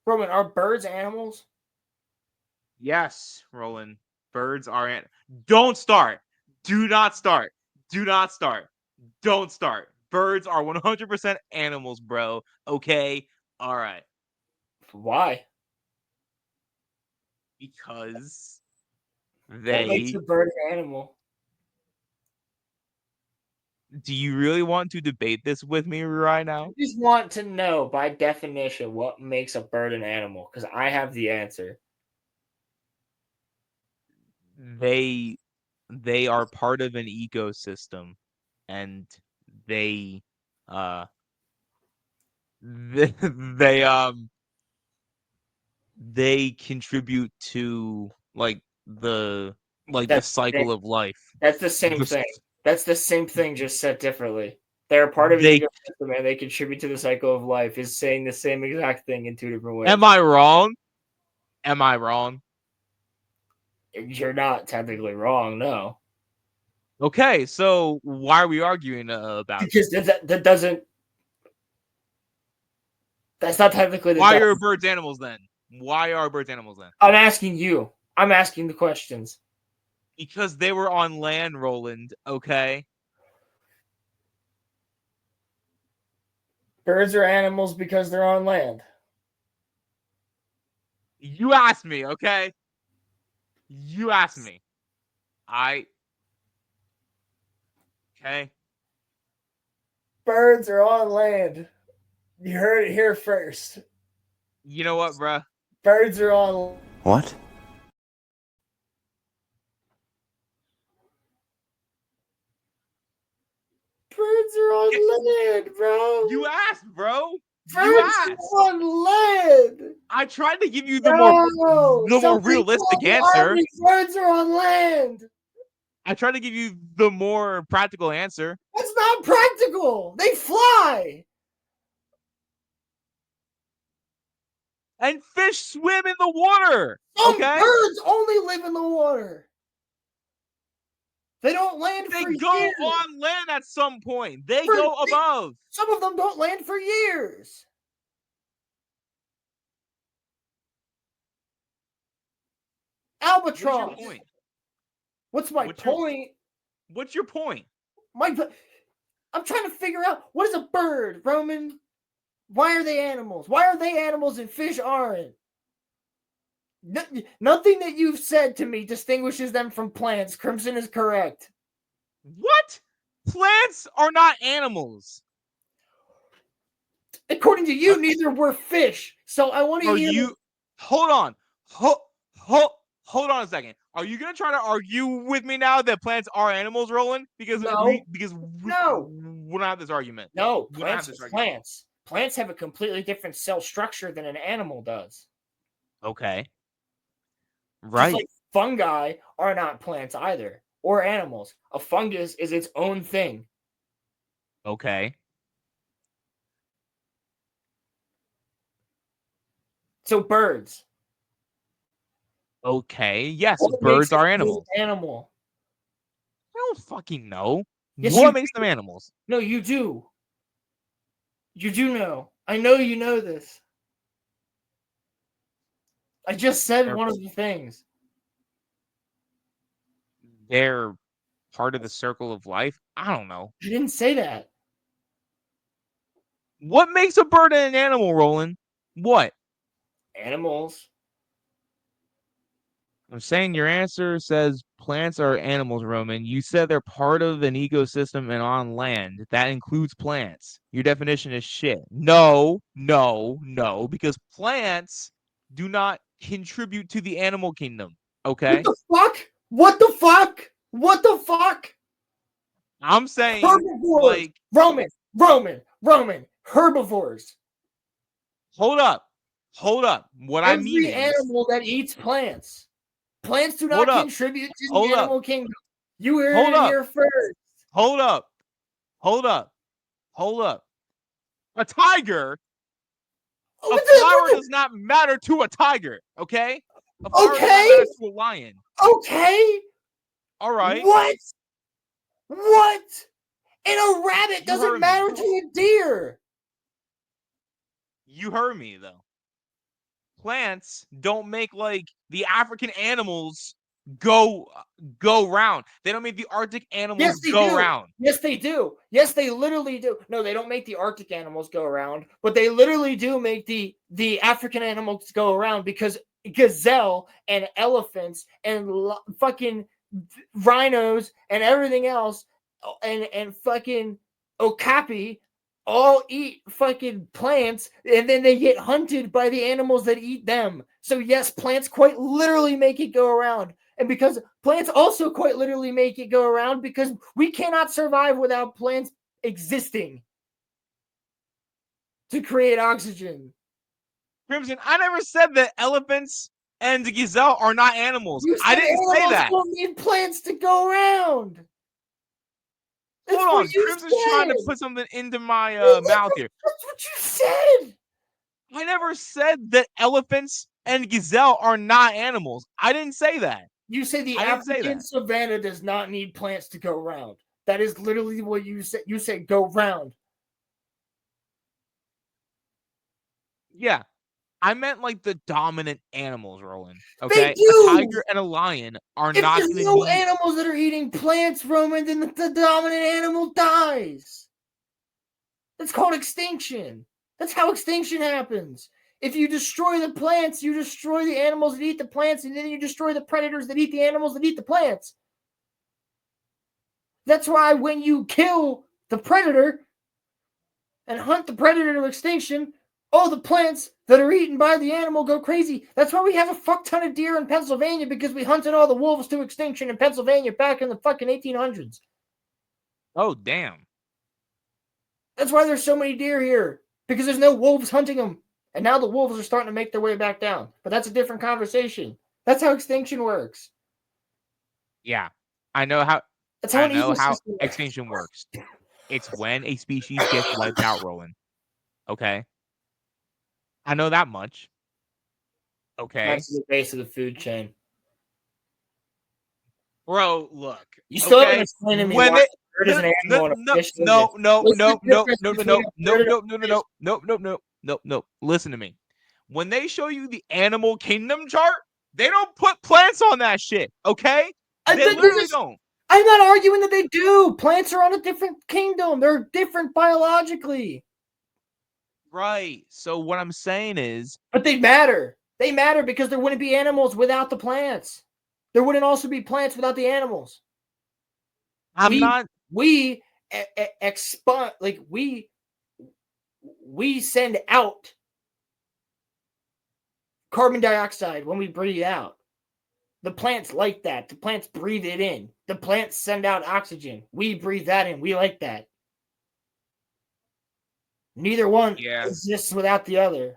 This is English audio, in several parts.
Roman, are birds animals? Yes, Roland. Birds are Don't start. Do not start. Do not start. Don't start. Birds are 100% animals, bro. Okay? All right. Why? Because What makes a they. bird an animal? Do you really want to debate this with me right I now? just want to know, by definition, what makes a bird an animal, because I have the answer. They they are part of an ecosystem, and they uh they they contribute to the That's cycle of life. that's the same The, thing. That's the same thing, just said differently. They're part of an they ecosystem and they contribute to the cycle of life. Is saying the same exact thing in two different Am ways. I wrong? Am I wrong? You're not technically wrong, no, Okay, so why are we arguing about it? because that doesn't. That's not technically the. Why are birds animals then? Why are birds animals then? I'm asking you. I'm asking the questions. Because they were on land, Roland. Okay. Birds are animals because they're on land. You asked me, okay? You asked me. Okay. Birds are on land. You heard it here first. You know what, bruh? Birds are on. What? Birds are on land, bro. You asked, bro. You Birds asked. are on land. I tried to give you No, the some more people realistic in the answer. army, birds are on land. I tried to give you the more practical answer. That's not practical. They fly. And fish swim in the water. Some Okay? birds only live in the water. They don't land They for go years. on land at some point. They go above. Some of them don't land for years. Albatross. What's your point? What's my point? What's your point? I'm trying to figure out, what is a bird, Roman? Why are they animals? Why are they animals and fish aren't? Nothing that you've said to me distinguishes them from plants. Crimson is correct. What? Plants are not animals. According to you, neither were fish. So I want to hear. Hold on. Hold on a second. Are you gonna try to argue with me now that plants are animals, Roland? Because No. we don't have this argument. No, plants. Plants have a completely different cell structure than an animal does. Okay. Right. Just like fungi are not plants either, or animals. A fungus is its own thing. Okay. So birds. Okay. Yes, birds are animals. Animal. I don't fucking know. Yes, what makes them animals? No, you do. You do know. I know you know this. I just said one of the things. They're part of the circle of life? I don't know. I didn't say that. What makes a bird an animal, Roland? What? Animals. I'm saying your answer says plants are animals, Roman. You said they're part of an ecosystem and on land. That includes plants. Your definition is shit. No, because plants do not contribute to the animal kingdom. Okay? What the fuck? I'm saying herbivores. Roman. Herbivores. Hold up. What I mean is, every animal that eats plants. Plants do not contribute to the animal kingdom. You heard it here first. Hold up. A tiger. A flower does not matter to a tiger. Okay. A flower does not matter to a lion. Okay. All right. What? And a rabbit doesn't matter to a deer. You heard me though. plants don't make like the African animals go round. They don't make the Arctic animals Yes, they go do. round. Yes, they do. Yes, they literally do. No, they don't make the Arctic animals go around, but they literally do make the African animals go around because gazelle and elephants and fucking rhinos and everything else and fucking okapi all eat fucking plants and then they get hunted by the animals that eat them. So yes, plants quite literally make it go around. And because plants also quite literally make it go around because we cannot survive without plants existing to create oxygen. Crimson, I never said that elephants and gazelle are not animals. You I said didn't say animals that. don't need plants to go around. That's Hold what on, you Crimson's trying to said. put something into my mouth here. That's what you said. I never said that elephants and gazelle are not animals. I didn't say that. You say the I didn't say African that. savanna does not need plants to go round. That is literally what you said. You said go round. Yeah. I meant like the dominant animals, Roland. They Okay? A do. tiger and a lion are If not there's going to no need. animals that are eating plants, Roman, then the dominant animal dies. That's called extinction. That's how extinction happens. If you destroy the plants, you destroy the animals that eat the plants, and then you destroy the predators that eat the animals that eat the plants. That's why when you kill the predator and hunt the predator to extinction, all the plants that are eaten by the animal go crazy. That's why we have a fuck ton of deer in Pennsylvania because we hunted all the wolves to extinction in Pennsylvania back in the fucking 1800s. Oh, damn. That's why there's so many deer here because there's no wolves hunting them. And now the wolves are starting to make their way back down. But that's a different conversation. That's how extinction works. Yeah. I know how That's how an extinction works. It's when a species gets wiped out, Roland. Okay? I know that much. Okay? That's the base of the food chain. Bro, look. You still haven't Okay? explained to me When why they a bird is an no, animal and no, a fish no, isn't. no, What's no, the no, difference no, no, between no, a no, bird and no, a no, no, fish? no, no, no, no, no. Listen to me. When they show you the animal kingdom chart, they don't put plants on that shit, okay? They literally don't. I'm not arguing that they do. Plants are on a different kingdom. They're different biologically. Right. So what I'm saying is, But they matter. They matter because there wouldn't be animals without the plants. There wouldn't also be plants without the animals. I'm not. We expand, like we send out carbon dioxide when we breathe out. The plants like that. The plants breathe it in. The plants send out oxygen. We breathe that in. We like that. Neither one exists without the other.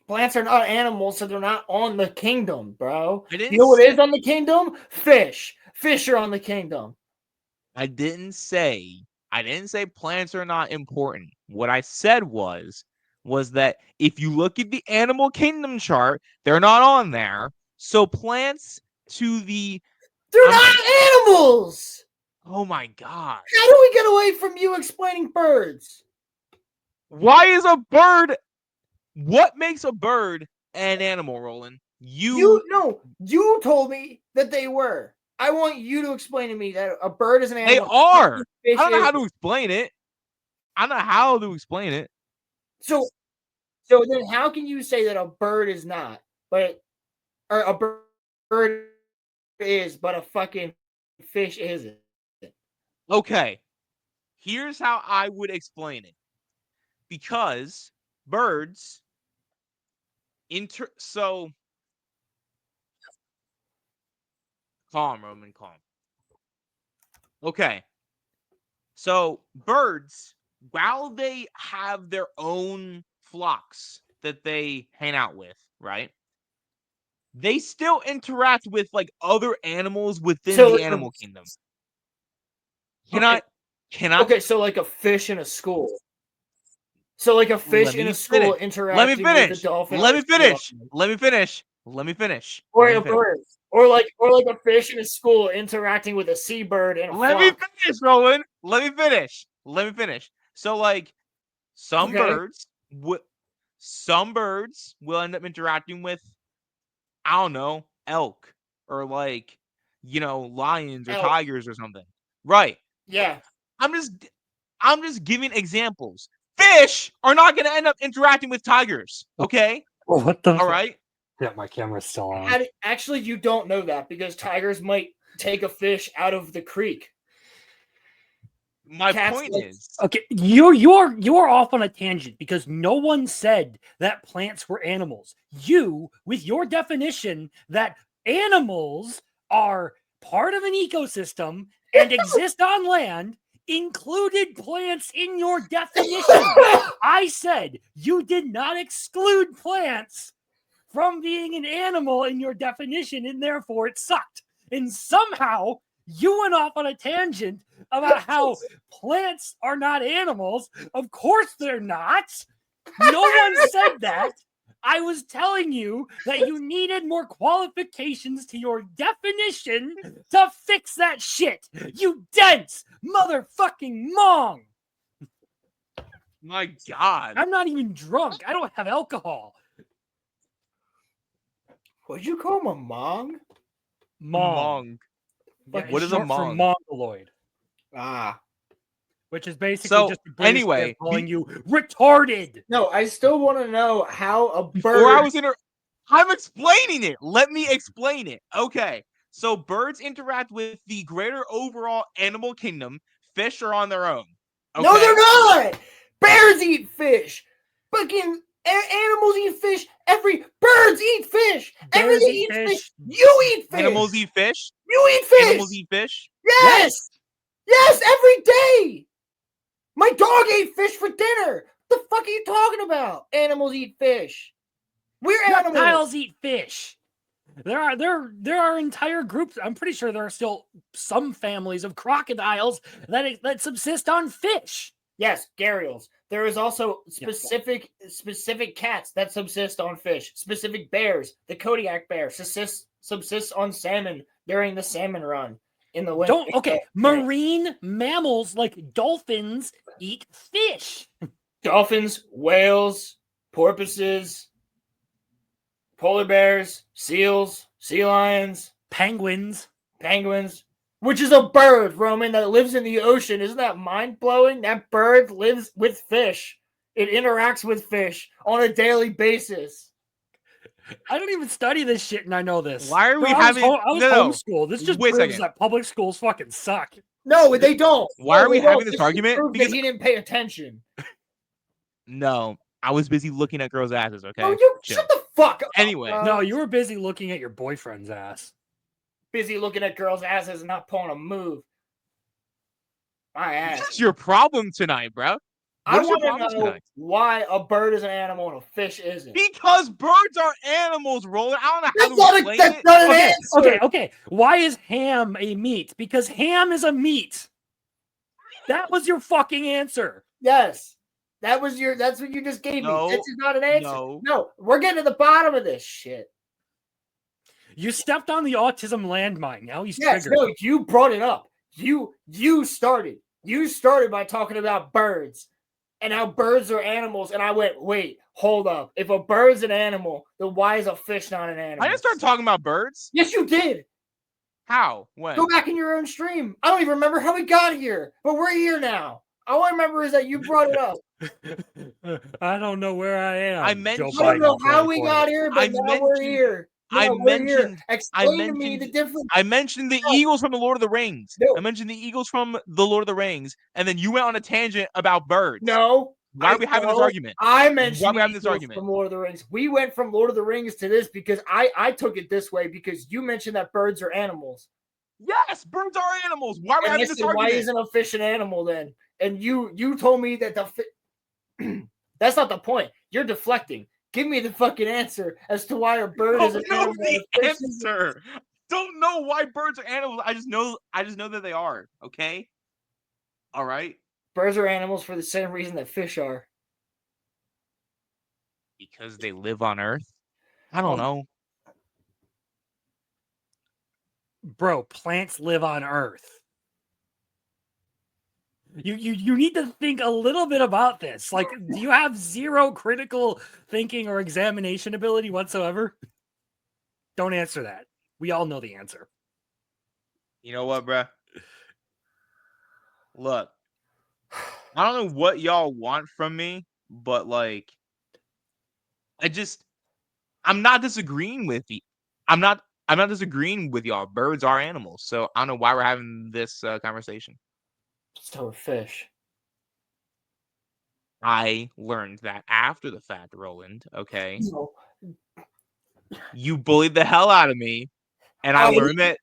Plants are not animals, so they're not on the kingdom, bro. You know what is on the kingdom? Fish. Fish are on the kingdom. I didn't say plants are not important. What I said was that if you look at the animal kingdom chart, they're not on there. So plants to the They're not animals. Oh my god. How do we get away from you explaining birds? Why is a bird what makes a bird an animal, Roland? You told me that they were. I want you to explain to me that a bird is an animal. They are. I don't know how to explain it. I don't know how to explain it. So then how can you say that a bird is not, but or a bird is, but a fucking fish isn't? Okay. Here's how I would explain it. Because birds so calm, Roman, calm. Okay. So birds, while they have their own flocks that they hang out with, right? They still interact with like other animals within the animal kingdom. Okay, so like a fish in a school. So like a fish in a school interacting with a dolphin. Let me finish. Or a bird. Or like a fish in a school interacting with a seabird in a flock. Let me finish, Roland. Let me finish. So like some birds some birds will end up interacting with, I don't know, elk or like, lions or Elk. tigers or something. Right. Yeah. I'm just giving examples. Fish are not going to end up interacting with tigers. Okay. Well, what the? All right. Yeah, my camera's still on. Actually, you don't know that because tigers might take a fish out of the creek. My Cats point like- is, Okay, you're off on a tangent because no one said that plants were animals. You, with your definition that animals are part of an ecosystem and exist on land, included plants in your definition. I said you did not exclude plants from being an animal in your definition, and therefore it sucked. And somehow you went off on a tangent about how plants are not animals. Of course they're not. No one said that. I was telling you that you needed more qualifications to your definition to fix that shit. You dense motherfucking mong. my God. I'm not even drunk. I don't have alcohol. What'd you call him, a mong? Mong. What It's is a short for mong? mongoloid, Ah. which is basically So, just a British way anyway, of calling you retarded. No, I still want to know how a bird. Before I was I'm explaining it. Let me explain it. Okay. So birds interact with the greater overall animal kingdom. Fish are on their own. Okay? No, they're not. Bears eat fish. Fucking animals eat fish. Birds eat fish. Bears Everything eat eats fish. fish. You eat fish. Animals eat fish. You eat fish. Animals eat fish. Yes. Yes, every day. My dog ate fish for dinner. The fuck are you talking about? Animals eat fish. We're animals. Reptiles eat fish. There are entire groups. I'm pretty sure there are still some families of crocodiles that subsist on fish. Yes, gharials. There is also specific cats that subsist on fish. Specific bears. The Kodiak bear subsists on salmon during the salmon run in the winter. Marine mammals like dolphins eat fish. Dolphins, whales, porpoises, polar bears, seals, sea lions, penguins, which is a bird, Roman, that lives in the ocean. Isn't that mind-blowing? That bird lives with fish. It interacts with fish on a daily basis. I don't even study this shit, and I know this. Why are we I was no. homeschooled. This just Wait a proves second. that public schools fucking suck. No, they don't. Why are we having This this argument? proves Because that he didn't pay attention. no, I was busy looking at girls' asses. Okay. Oh, you Chill. shut the fuck up. Anyway. bro. No, you were busy looking at your boyfriend's ass. Busy looking at girls' asses and not pulling a move. My ass. What's your problem tonight, bro? I What is your want to problem know tonight? why a bird is an animal and a fish isn't. Because birds are animals, Roland. I don't know how That's to explain it. not an answer. Okay. Why is ham a meat? Because ham is a meat. That was your fucking answer. Yes. That's what you just gave me. This is not an answer. No, we're getting to the bottom of this shit. You stepped on the autism landmine. Now he's Yes, triggered. no, you brought it up. You started. You started by talking about birds and how birds are animals. And I went, wait, hold up. If a bird's an animal, then why is a fish not an animal? I didn't start talking about birds. Yes, you did. How? When? Go back in your own stream. I don't even remember how we got here, but we're here now. All I remember is that you brought it up. I don't know where I am. I mentioned- I don't know how we got here, but now we're here. Explain to me the difference. I mentioned the Eagles from the Lord of the Rings. No. I mentioned the Eagles from the Lord of the Rings, and then you went on a tangent about birds. No. Why are we having this argument? I mentioned Why are we having this argument? from Lord of the Rings. We went from Lord of the Rings to this because I took it this way because you mentioned that birds are animals. Yes, birds are animals. Why are we And I having this said, argument? why isn't a fish an animal then? And you told me that that's not the point. You're deflecting. Give me the fucking answer as to why a bird is an animal. The answer. Don't know why birds are animals. I just know that they are. Okay. All right. Birds are animals for the same reason that fish are. Because they live on Earth. I don't know. Bro, plants live on Earth. You need to think a little bit about this. Like, do you have zero critical thinking or examination ability whatsoever? Don't answer that. We all know the answer. You know what, bruh? Look, I don't know what y'all want from me, but like, I'm not disagreeing with you. I'm not disagreeing with y'all. Birds are animals, so I don't know why we're having this conversation. So fish. I learned that after the fact, Roland. Okay, No. you bullied the hell out of me, and I learned that.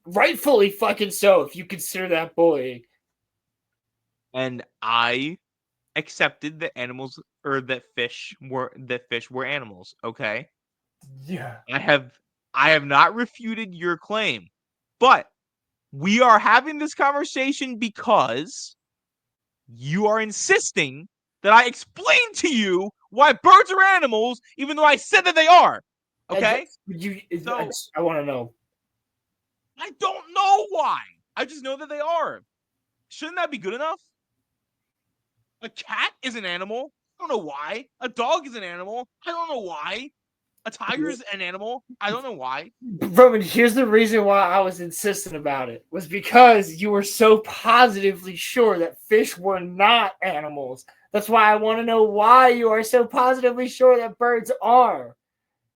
Rightfully fucking so, if you consider that bullying. And I accepted that animals or that fish were animals. Okay, Yeah. I have not refuted your claim, but we are having this conversation because you are insisting that I explain to you why birds are animals, even though I said that they are. Okay? So I want to know. I don't know why. I just know that they are. Shouldn't that be good enough? A cat is an animal. I don't know why. A dog is an animal. I don't know why. A tiger is an animal. I don't know why. Roman, here's the reason why I was insistent about it, was because you were so positively sure that fish were not animals. That's why I want to know why you are so positively sure that birds are.